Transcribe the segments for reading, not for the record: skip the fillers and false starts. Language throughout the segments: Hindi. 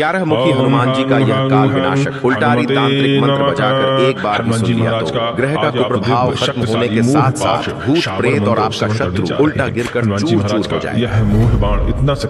11 मुखी हनुमान जी का यह काल विनाशक उल्टारी तांत्रिक मंत्र बजाकर एक बार भी सुन लिया तो ग्रह का कुप्रभाव खत्म होने के साथ साथ भूत प्रेत और आपका शत्रु उल्टा गिरकर चूर चूर हो जाए।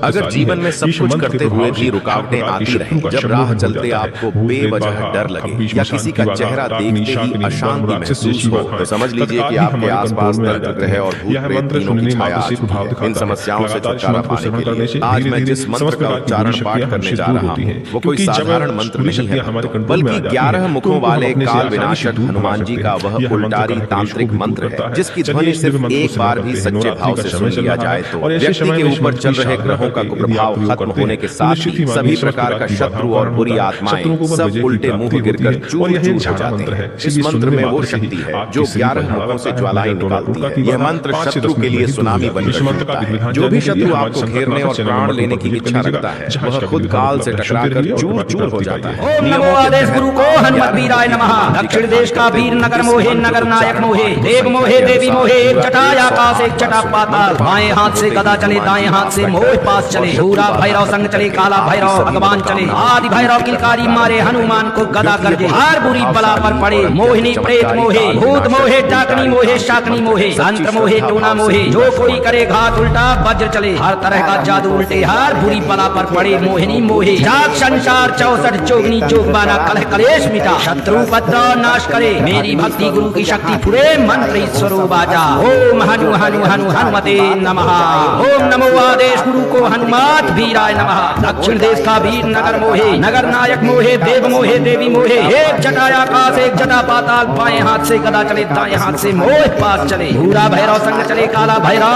अगर जीवन में सब कुछ करते हुए भी रुकावटें आती रहें, जब राह चलते आपको बेवजह डर लगे या किसी का चेहरा देखते ही अशांति महसूस हो, तो समझ लीजिए कि आपके आसपास दरिद्र ग्रह और भूत प्रेत तीनों की छाया आ चुकी है। इन समस्याओं से छुटकारा पाने के लिए आज मैं जिस मंत्र का उच्चारण पाठ करने जा रहा हूँ वो कोई साधारण मंत्र नहीं है, बल्कि 11 मुखों वाले काल विनाशक हनुमान जी का वह उल्टारी तांत्रिक मंत्र है, जिसकी ध्वनि सिर्फ एक बार भी सच्चे भाव से सुन लिया जाए तो व्यक्ति के ऊपर चल रहे ग्रहों का कुप्रभाव खत्म होने के साथ ही सभी प्रकार का शत्रु और बुरी आत्माएं सब उल्टे मुंह गिरकर चूर चूर हो जाते हैं। इस मंत्र में वो शक्ति है जो 11 मुखों से ज्वालाएं निकालती है। यह मंत्र शत्रु के लिए सुनामी बनकर उठता है। जो भी शत्रु आपको घेरने और प्राण लेने की इच्छा रखता है वह खुद काल से टकराकर चूर चूर हो जाता है। ओम नमो आदेश गुरु को हनुमत वीराय नमः। दक्षिण देश का वीर नगर मोहे, नगर नायक मोहे, देव मोहे, देवी मोहे, एक जटा आकाश एक जटा पाताल। बाएं हाथ से गदा चले, दाएं हाथ से मोह पास चले। भूरा भैरव संग चले, काला भैरव भगवान चले। आदि भैरव किलकारी मारे, हनुमान को गदा करके हर बुरी बला पर पड़े। मोहिनी प्रेत मोहे, भूत मोहे, डाकनी मोहे, शाकनी मोहे, तंत्र मोहे, टोना मोहे, जो कोई करे घात उल्टा वज्र चले। हर तरह का जादू उल्टे, हर बुरी बला पर पड़े। मोहिनी मोहे, जाग संसार 64 जोगनी जोगबाना कलह कलेश मिटा। शत्रु उपद्रव नाश करे, मेरी भक्ति गुरु की शक्ति फुरे मंत्र ईश्वरो बाजा। ओम हनु हनु हनु हनुमते नमः। ओम नमो आदेश गुरु को हनुमत वीराय नमः। दक्षिण देश का वीर नगर मोहे, नगर नायक मोहे, देव मोहे, देवी मोहे, एक जटा आकाश एक जटा पाताल। बाएं हाथ से गदा चले, दाएं हाथ से मोह पास चले। भूरा भैरव संग चले, काला भैरव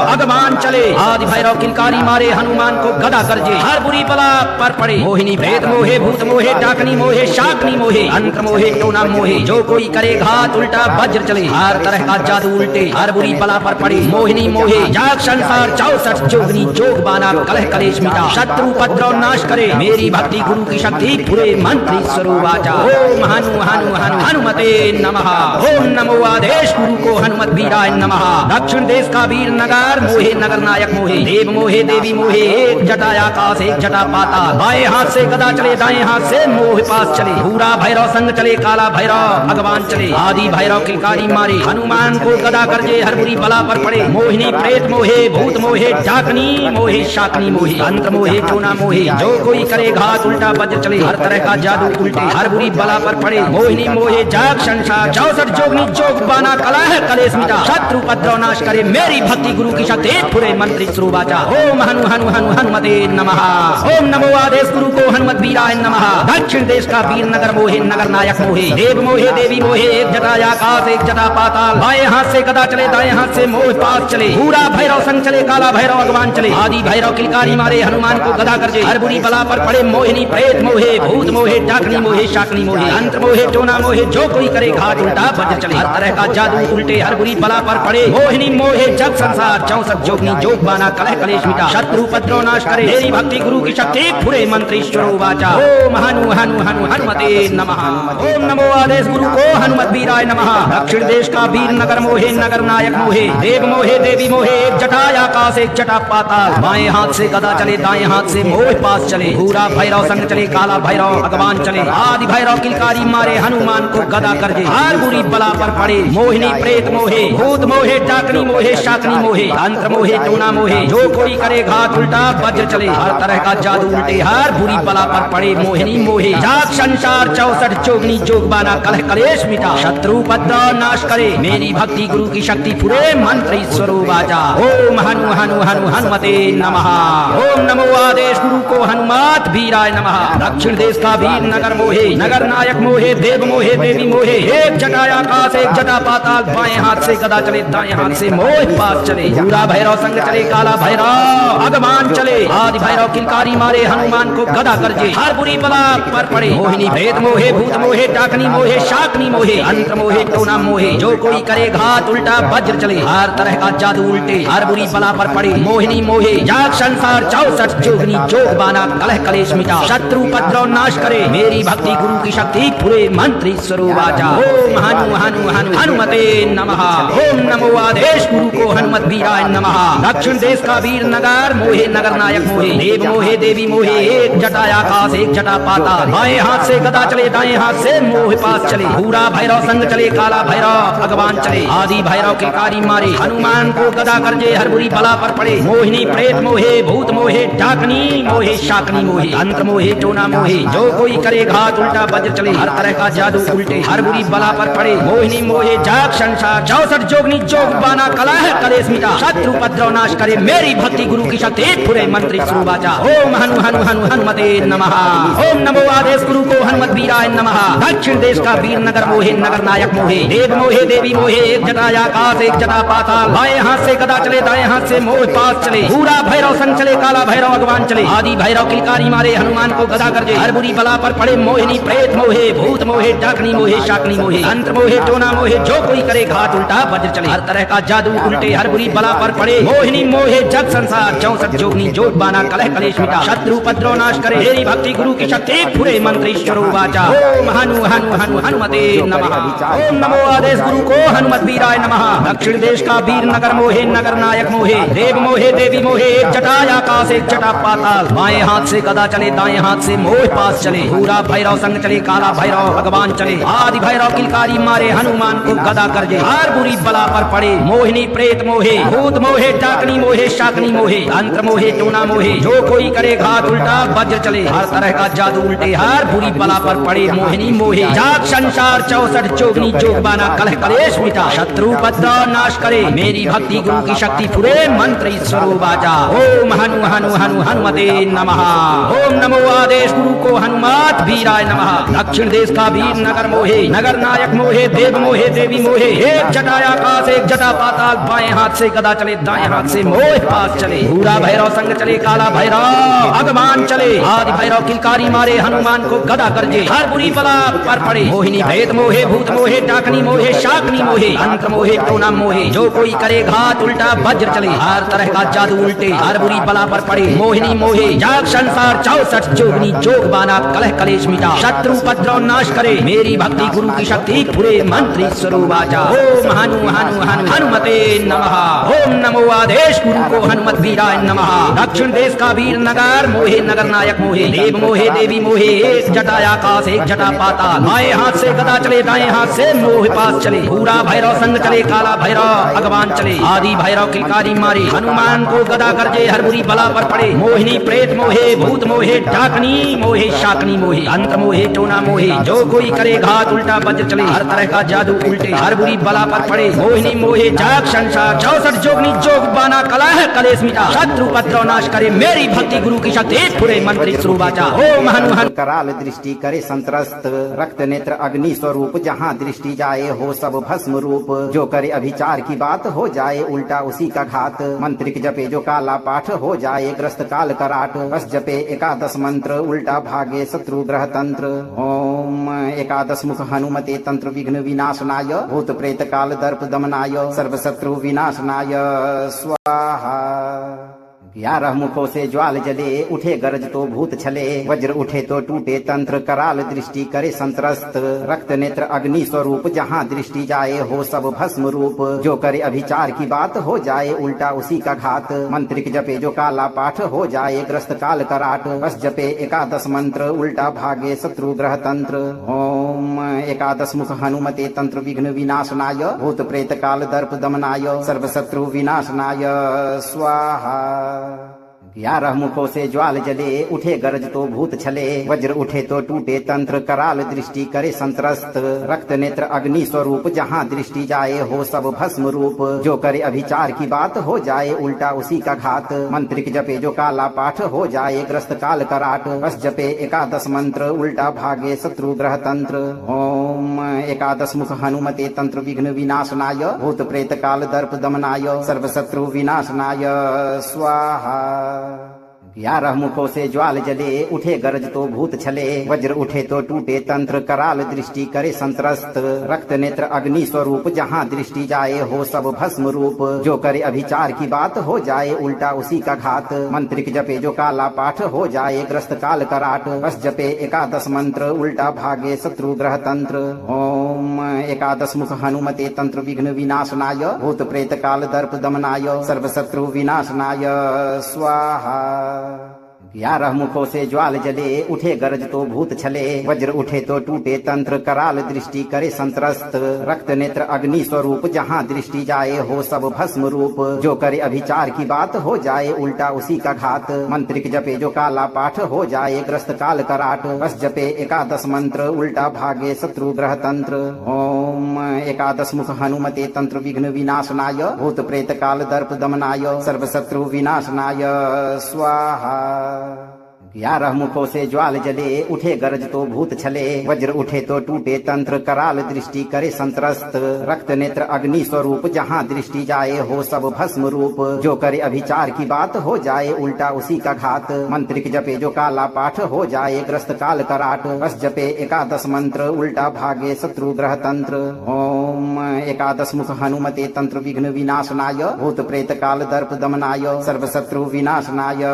भगवान चले। आदि भैरव किलकारी मारे, हनुमान को गदा करजे। हर बुरी बला पर पड़े। मोहिनी प्रेत मोहे, भूत मोहे, डाकनी मोहे, शाकनी मोहे, तंत्र मोहे, टोना मोहे, जो कोई करे घात उल्टा वज्र चले। हर तरह का जादू उल्टे, हर बुरी बला पर पड़े। मोहिनी मोहे, जाग संसार 64 जोगनी जोग बाना कलह कलेश मिटा। शत्रु उपद्रव नाश करे, मेरी भक्ति गुरु की शक्ति पूरे मंत्र ईश्वरो वाचा। ओम हनु हनु हनु हनुमते नमः। ओम नमो आदेश गुरु को हनुमत वीराय नमः। दक्षिण देश का वीर नगर मोहे, नगर नायक मोहे, देव मोहे, देवी मोहे, एक जटा आकाश एक जटा पाताल। बाएं हाथ से गदा चले, दाएं हाथ से मोह पास चले। भूरा भैरव संग चले, काला भैरव भगवान चले। आदि भैरव किलकारी मारे, हनुमान को गदा करजे। हर बुरी बला पर पड़े। मोहिनी प्रेत मोहे, भूत मोहे, डाकनी मोहे, शाकनी मोहे, तंत्र मोहे, टोना मोहे, जो कोई करे घात उल्टा वज्र चले। हर तरह का जादू उल्टे, हर बुरी बला पर पड़े। मोहिनी मोहे, जाग संसार 64 जोगनी जोग बाना कलह कलेश मिटा। शत्रु उपद्रव नाश करे, मेरी भक्ति गुरु की शक्ति पूरे मंत्र ईश्वरो वाचा। ओम हनु हनु हनु हनुमते नमः। ओम नमो आदेश गुरु को हनुमत वीराय नमः। दक्षिण देश का वीर नगर मोहे, नगर नायक मोहे, देव मोहे, देवी मोहे, एक जटा आकाश एक जटा पाताल। बाएं हाथ से गदा चले, दाएं हाथ से मोह पास चले। भूरा भैरव संग चले, काला भैरव भगवान चले। आदि भैरव किलकारी मारे, हनुमान को गदा करजे। हर बुरी बला पर पड़े। मोहिनी प्रेत मोहे, भूत मोहे, डाकनी मोहे, शाकनी मोहे, तंत्र मोहे, टोना मोहे, जो कोई करे घात उल्टा वज्र चले। हर तरह का जादू उल्टे, हर बुरी बला पर पड़े। मोहिनी मोहे, जग संसार 64 जोगनी जोग बाना कलह कलेश मिटा। शत्रु उपद्रव नाश करे, मेरी भक्ति गुरु की शक्ति पूरे मंत्र ईश्वरो वाचा। ओम हनु हनु हनु हनुमते नमः। ओम नमो आदेश गुरु को हनुमत वीराय नमः। दक्षिण देश का वीर नगर मोहे, नगर नायक मोहे, देव मोहे, देवी मोहे, एक जटा आकाश एक जटा पाताल। बाएं हाथ से गदा चले, दाएं हाथ से मोह पास चले। भूरा भैरव संग चले, काला भैरव भगवान चले। आदि भैरव किलकारी मारे, हनुमान को गदा करजे। हर बुरी बला पर पड़े। मोहिनी प्रेत मोहे, भूत मोहे, डाकनी मोहे, शाकनी मोहे, तंत्र मोहे, टोना मोहे, जो कोई करे घात उल्टा वज्र चले। हर तरह का जादू उल्टे, हर बुरी बला पर पड़े। मोहिनी मोहे, जाग संसार 64 जोगनी जोग बाना कलह कलेश मिटा। शत्रु उपद्रव नाश करे, मेरी भक्ति गुरु की शक्ति पूरे मंत्र ईश्वरो वाचा। ओम हनु हनु हनु हनुमते नमः। ओम नमो आदेश गुरु को हनुमत वीराय नमः। दक्षिण देश का वीर नगर मोहे, नगर नायक मोहे, देव मोहे, देवी मोहे, एक जटा आकाश एक जटा पाताल। बाएं हाथ से गदा चले, दाएं हाथ से मोह पास चले। भूरा भैरव संग चले, काला भैरव भगवान चले। आदि भैरव किलकारी मारे, हनुमान को गदा करजे। हर बुरी बला पर पड़े। मोहिनी प्रेत मोहे, भूत मोहे, डाकनी मोहे, शाकनी मोहे, तंत्र मोहे, टोना मोहे, जो कोई करे घात उल्टा वज्र चले। हर तरह का जादू उल्टे, हर बुरी बला पर पड़े। मोहिनी मोहे, जाग संसार 64 जोगनी जोग बाना कलह कलेश मिटा शत्रु उपद्रव नाश करे मेरी भक्ति गुरु की शक्ति पूरे मंत्र ईश्वरो वाचा ओम हनु हनु हनु हनुमते नमः ओम नमो आदेश गुरु को हनुमत वीराय नमः दक्षिण देश का वीर नगर मोहे नगर नायक मोहे देव मोहे देवी मोहे एक जटा आकाश एक जटा पाताल बाएं हाथ से गदा चले दाएं हाथ से मोह पास चले पूरा भैरव संग चले काला भैरव भगवान चले आदि भैरव के कारी मारे हनुमान को गदा करजे हर बुरी बला पर पड़े मोहिनी प्रेत मोहे भूत मोहे डाकनी मोहे शाकनी मोहे अंतर मोहे टोना मोहे जो कोई करे घात उल्टा वज्र चले हर तरह का जादू उल्टे हर बुरी बला पर पड़े मोहिनी मोहे जाग संसार 64 जोगनी जोग बाना कलह कलेश मिटा शत्रु उपद्रव नाश करे मेरी भक्ति गुरु की शक्ति पूरे मंत्री सुवाचा ओम हनु हनु हनु हनुमते नमः ओम नमो आदेश गुरु को हनुमत वीराय नमः दक्षिण देश का वीर नगर मोहे नगर नायक मोहे देव मोहे देवी मोहे एक जटा आकाश एक जटा पाताल बाएं हाथ से गदा चले दाएं हाथ से मोह पास चले पूरा भैरव संग चले काला भैरव भगवान चले आदि भैरव किलकारी मारे हनुमान को गदा करजे हर बुरी बला पर पड़े मोहिनी प्रेत मोहे भूत मोहे डाकनी मोहे शाकनी मोहे अंतर मोहे टोना मोहे जो कोई करे घात उल्टा वज्र चले हर तरह का जादू उल्टे हर बुरी बला पर पड़े मोहिनी मोहे जग संसार 64 जोगनी जोग बाना कलह कलेश मिटा शत्रु उपद्रव नाश करे मेरी भक्ति गुरु की शक्ति पूरे मंत्र ईश्वरो वाचा ओम हनु हनु हनु हनुमते नमः ओम नमो आदेश गुरु को हनुमत वीराय नमः दक्षिण देश का वीर नगर मोहे नगर नायक मोहे देव मोहे देवी मोहे एक जटा आकाश एक जटा पाताल बाएं हाथ से गदा चले दाएं हाथ से मोह पास चले पूरा भैरव संग चले काला भैरव भगवान चले आदि भैरव किलकारी मारे हनुमान को गदा करजे हर बुरी बला पर पड़े मोहिनी प्रेत मोहे भूत मोहे डाकनी मोहे शाकनी मोहे अंतर मोहे टोना मोहे जो कोई करे घात उल्टा वज्र चले हर तरह का जादू उल्टे हर बुरी बला पर पड़े मोहिनी मोहे जाग संसार 64 जोगनी जोग बाना कलह कलेश मिटा शत्रु उपद्रव नाश करे मेरी भक्ति गुरु की शक्ति पूरे मंत्र ईश्वरो वाचा ओम हनु हनु हनु हनुमते नमः ओम नमो आदेश गुरु को हनुमत वीराय नमः दक्षिण देश का वीर नगर मोहे नगर नायक मोहे देव मोहे देवी मोहे एक जटा आकाश एक जटा पाताल बाएं हाथ से गदा चले दाएं हाथ से मोह पास चले पूरा भैरव संग चले काला भैरव भगवान चले आदि भैरव किलकारी मारे हनुमान को गदा करजे हर बुरी बला पर पड़े मोहिनी प्रेत मोहे भूत मोहे डाकनी मोहे शाकनी मोहे अंतर मोहे टोना मोहे जो कोई करे घात उल्टा वज्र चले हर तरह का जादू उल्टे हर बुरी बला पर पड़े मोहिनी मोहे जाग संसार 64 जोगनी जोग बाना कलह कलेश मिटा शत्रु उपद्रव नाश करे मेरी भक्ति गुरु की शक्ति पूरे मंत्र ईश्वरो वाचा ओम हनु हनु हनु हनुमते नमः ओम नमो आदेश गुरु को हनुमत वीराय नमः दक्षिण देश का वीर नगर मोहे नगर नायक मोहे देव मोहे देवी मोहे एक जटा आकाश एक जटा पाताल बाएं हाथ से गदा चले दाएं हाथ से मोह पास चले पूरा भैरव संग चले काला भैरव भगवान चले आदि भैरव किलकारी मारे हनुमान को गदा करजे हर बुरी बला पर पड़े मोहिनी प्रेत मोहे भूत मोहे डाकनी मोहे शाकनी मोहे अंतर मोहे टोना मोहे जो कोई करे घात उल्टा वज्र चले हर तरह का जादू उल्टे हर बुरी बला पर पड़े मोहिनी मोहे जाग संसार 64 जोगनी जोग बाना कलह कलेश मिटा शत्रु उपद्रव नाश करे मेरी भक्ति गुरु की शक्ति पूरे मंत्र ईश्वरो वाचा ओम हनु हनु कराल दृष्टि करे संत्रस्त रक्त नेत्र अग्नि स्वरूप जहाँ दृष्टि जाए हो सब भस्म रूप जो करे अभिचार की बात हो जाए उल्टा उसी का घात मंत्रिक जपे जो काला पाठ हो जाए ग्रस्त काल कराट बस जपे एकादश मंत्र उल्टा भागे शत्रु ग्रह तंत्र ओम एकादश मुख हनुमते तंत्र विघ्न विनाशनाय भूत प्रेत काल दर्प दमनाय सर्व शत्रु विनाशनाय स्वाहा 11 मुखों से ज्वाल जले उठे गरज तो भूत छले वज्र उठे तो टूटे तंत्र कराल दृष्टि करे संत्रस्त रक्त नेत्र अग्नि स्वरूप जहाँ दृष्टि जाए हो सब भस्म रूप जो करे अभिचार की बात हो जाए उल्टा उसी का घात मंत्रिक जपे जो काला पाठ हो जाए ग्रस्त काल कराट बस जपे एकादश मंत्र उल्टा भागे शत्रु ग्रह तंत्र ओम एकादश मुख हनुमते तंत्र विघ्न विनाशनाय भूत प्रेत काल दर्प दमनाय सर्व शत्रु विनाशनाय स्वाहा 11 मुखों से ज्वाल जले उठे गरज तो भूत छले वज्र उठे तो टूटे तंत्र कराल दृष्टि करे संत्रस्त रक्त नेत्र अग्नि स्वरूप जहाँ दृष्टि जाए हो सब भस्म रूप जो करे अभिचार की बात हो जाए उल्टा उसी का घात मंत्रिक जपे जो काला पाठ हो जाए ग्रस्त काल कराट बस जपे एकादश मंत्र उल्टा भागे शत्रु ग्रह तंत्र ओम एकादश मुख हनुमते तंत्र विघ्न विनाशनाय भूत प्रेत काल दर्प दमनाय सर्व शत्रु विनाशनाय स्वाहा 11 मुखों से ज्वाल जले, उठे गरज तो भूत छले, वज्र उठे तो टूटे तंत्र, कराल दृष्टि करे संत्रस्त, रक्त नेत्र अग्नि स्वरूप, जहाँ दृष्टि जाए हो सब भस्म रूप, जो करे अभिचार की बात हो जाए उल्टा उसी का घात, मंत्रिक जपे जो काला पाठ हो जाए ग्रस्त काल कराट, बस जपे एकादश मंत्र उल्टा भागे शत्रु ग्रह तंत्र। ओम एकादश मुख हनुमते तंत्र विघ्न विनाशनाय, भूत प्रेत काल दर्प दमनाय, सर्व शत्रु विनाशनाय स्वाहा। 11 मुखों से ज्वाल जले, उठे गरज तो भूत छले, वज्र उठे तो टूटे तंत्र, कराल दृष्टि करे संत्रस्त, रक्त नेत्र अग्नि स्वरूप, जहाँ दृष्टि जाए हो सब भस्म रूप, जो करे अभिचार की बात हो जाए उल्टा उसी का घात, मंत्रिक जपे जो काला पाठ हो जाए ग्रस्त काल कराट, बस जपे एकादश मंत्र उल्टा भागे शत्रु ग्रह तंत्र। ओम एकादश मुख हनुमते तंत्र विघ्न विनाशनाय, भूत प्रेत काल दर्प दमनाय, सर्व शत्रु विनाशनाय स्वाहा। 11 मुखों से ज्वाल जले, उठे गरज तो भूत छले, वज्र उठे तो टूटे तंत्र, कराल दृष्टि करे संत्रस्त, रक्त नेत्र अग्नि स्वरूप, जहाँ दृष्टि जाए हो सब भस्म रूप, जो करे अभिचार की बात हो जाए उल्टा उसी का घात, मंत्रिक जपे जो काला पाठ हो जाए ग्रस्त काल कराट, बस जपे एकादश मंत्र उल्टा भागे शत्रु ग्रह तंत्र। ओम एकादश मुख हनुमते तंत्र विघ्न विनाशनाय, भूत प्रेत काल दर्प दमनाय, सर्व शत्रु विनाशनाय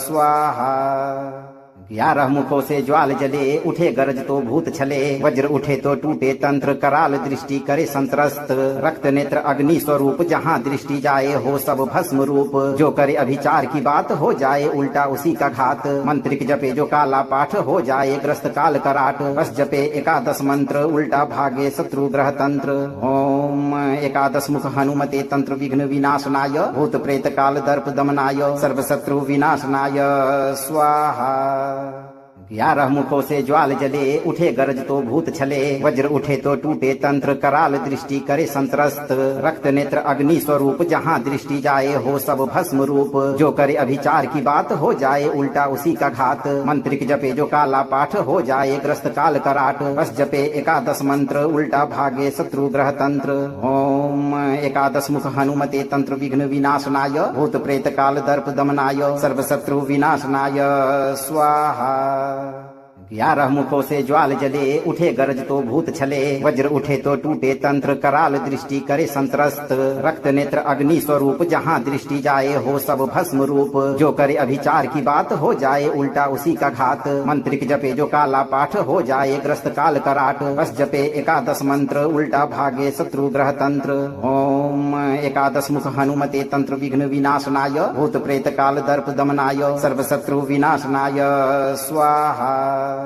स्वाहा। 11 मुखों से ज्वाल जले, उठे गरज तो भूत छले, वज्र उठे तो टूटे तंत्र, कराल दृष्टि करे संत्रस्त, रक्त नेत्र अग्नि स्वरूप, जहाँ दृष्टि जाए हो सब भस्म रूप, जो करे अभिचार की बात हो जाए उल्टा उसी का घात, मंत्रिक जपे जो काला पाठ हो जाए ग्रस्त काल कराट, बस जपे एकादश मंत्र उल्टा भागे शत्रु ग्रह तंत्र। ओम एकादश मुख हनुमते तंत्र विघ्न विनाशनाय, भूत प्रेत काल दर्प दमनाय, सर्व शत्रु विनाशनाय स्वाहा। 11 मुखों से ज्वाल जले, उठे गरज तो भूत छले, वज्र उठे तो टूटे तंत्र, कराल दृष्टि करे संत्रस्त, रक्त नेत्र अग्नि स्वरूप, जहाँ दृष्टि जाए हो सब भस्म रूप, जो करे अभिचार की बात हो जाए उल्टा उसी का घात, मंत्रिक जपे जो काला पाठ हो जाए ग्रस्त काल कराट, बस जपे एकादश मंत्र उल्टा भागे शत्रु ग्रह तंत्र। ओम एकादश मुख हनुमते तंत्र विघ्न विनाशनाय, भूत प्रेत काल दर्प दमनाय, सर्व शत्रु विनाशनाय स्वाहा। 11 मुखों से ज्वाल जले, उठे गरज तो भूत छले, वज्र उठे तो टूटे तंत्र, कराल दृष्टि करे संत्रस्त, रक्त नेत्र अग्नि स्वरूप, जहाँ दृष्टि जाए हो सब भस्म रूप, जो करे अभिचार की बात हो जाए उल्टा उसी का घात, मंत्रिक जपे जो काला पाठ हो जाए ग्रस्त काल कराट, बस जपे एकादश मंत्र उल्टा भागे शत्रु ग्रह तंत्र। ओम एकादश मुख हनुमते तंत्र विघ्न विनाशनाय, भूत प्रेत काल दर्प दमनाय, सर्व शत्रु विनाशनाय स्वाहा।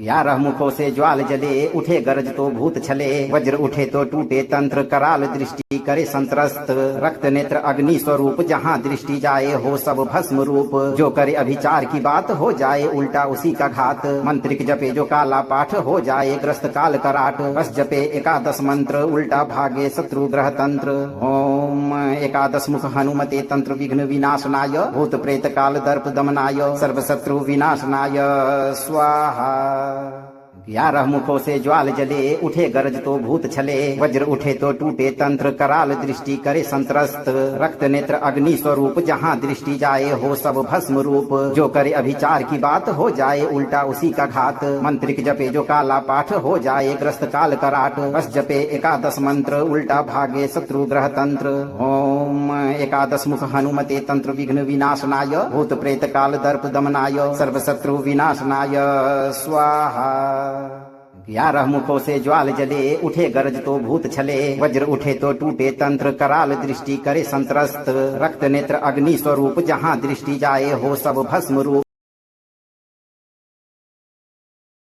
11 मुखों से ज्वाल जले, उठे गरज तो भूत छले, वज्र उठे तो टूटे तंत्र, कराल दृष्टि करे संत्रस्त, रक्त नेत्र अग्नि स्वरूप, जहाँ दृष्टि जाए हो सब भस्म रूप, जो करे अभिचार की बात हो जाए उल्टा उसी का घात, मंत्रिक जपे जो काला पाठ हो जाए ग्रस्त काल कराट, बस जपे एकादश मंत्र उल्टा भागे शत्रु ग्रह तंत्र। ओम एकादश मुख हनुमते तंत्र विघ्न विनाशनाय, भूत प्रेत काल दर्प दमनाय, सर्व शत्रु विनाशनाय स्वाहा। 11 मुखों से ज्वाल जले, उठे गरज तो भूत छले, वज्र उठे तो टूटे तंत्र, कराल दृष्टि करे संत्रस्त, रक्त नेत्र अग्नि स्वरूप, जहाँ दृष्टि जाए हो सब भस्म रूप, जो करे अभिचार की बात हो जाए उल्टा उसी का घात, मंत्रिक जपे जो काला पाठ हो जाए ग्रस्त काल कराट, बस जपे एकादश मंत्र उल्टा भागे शत्रु ग्रह तंत्र। ओम एकादश मुख हनुमते तंत्र विघ्न विनाशनाय, भूत प्रेत काल दर्प दमनाय, सर्व शत्रु विनाशनाय स्वाहा। 11 मुखों से ज्वाल जले, उठे गरज तो भूत छले, वज्र उठे तो टूटे तंत्र, कराल दृष्टि करे संत्रस्त, रक्त नेत्र अग्नि स्वरूप, जहाँ दृष्टि जाए हो सब भस्म रूप,